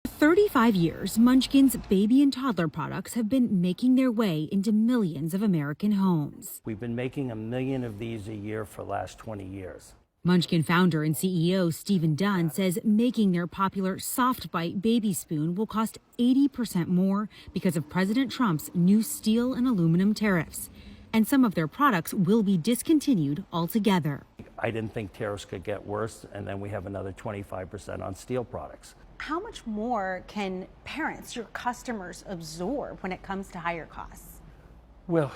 For 35 years, Munchkin's baby and toddler products have been making their way into millions of American homes. We've been making 1 million of these a year for the last 20 years. Munchkin founder and CEO Stephen Dunn says making their popular Soft Bite baby spoon will cost 80% more because of President Trump's new steel and aluminum tariffs. And some of their products will be discontinued altogether. I didn't think tariffs could get worse, and then we have another 25% on steel products. How much more can parents, your customers, absorb when it comes to higher costs? Well,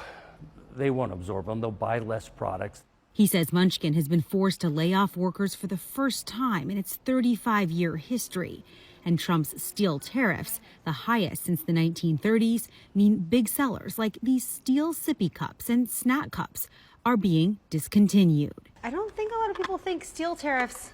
they won't absorb them. They'll buy less products. He says Munchkin has been forced to lay off workers for the first time in its 35-year history. And Trump's steel tariffs, the highest since the 1930s, mean big sellers like these steel sippy cups and snack cups are being discontinued. I don't think a lot of people think steel tariffs,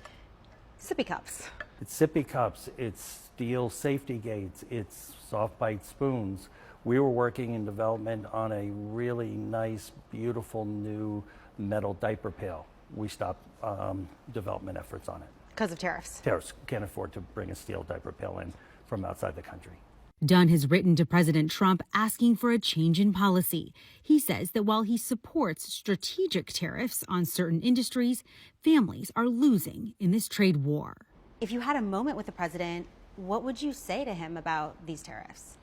sippy cups. It's sippy cups, it's steel safety gates, it's soft bite spoons. We were working in development on a really nice, beautiful new metal diaper pail. We stopped development efforts on it. Because of tariffs? Tariffs. Can't afford to bring a steel diaper pail in from outside the country. Dunn has written to President Trump asking for a change in policy. He says that while he supports strategic tariffs on certain industries, families are losing in this trade war. If you had a moment with the president, what would you say to him about these tariffs?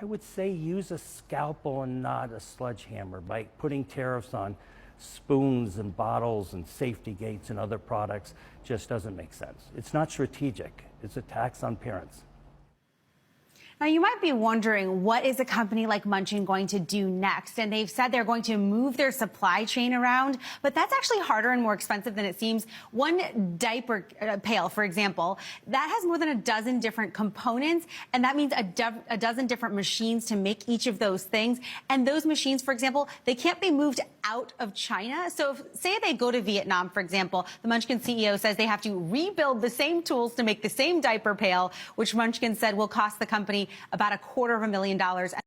I would say use a scalpel and not a sledgehammer. By putting tariffs on spoons and bottles and safety gates and other products just doesn't make sense. It's not strategic. It's a tax on parents. Now, you might be wondering, what is a company like Munchkin going to do next? And they've said they're going to move their supply chain around, but that's actually harder and more expensive than it seems. One diaper pail, for example, that has more than a dozen different components, and that means a dozen different machines to make each of those things. And those machines, for example, they can't be moved out of China. So if, say they go to Vietnam, for example, the Munchkin CEO says they have to rebuild the same tools to make the same diaper pail, which Munchkin said will cost the company about $250,000.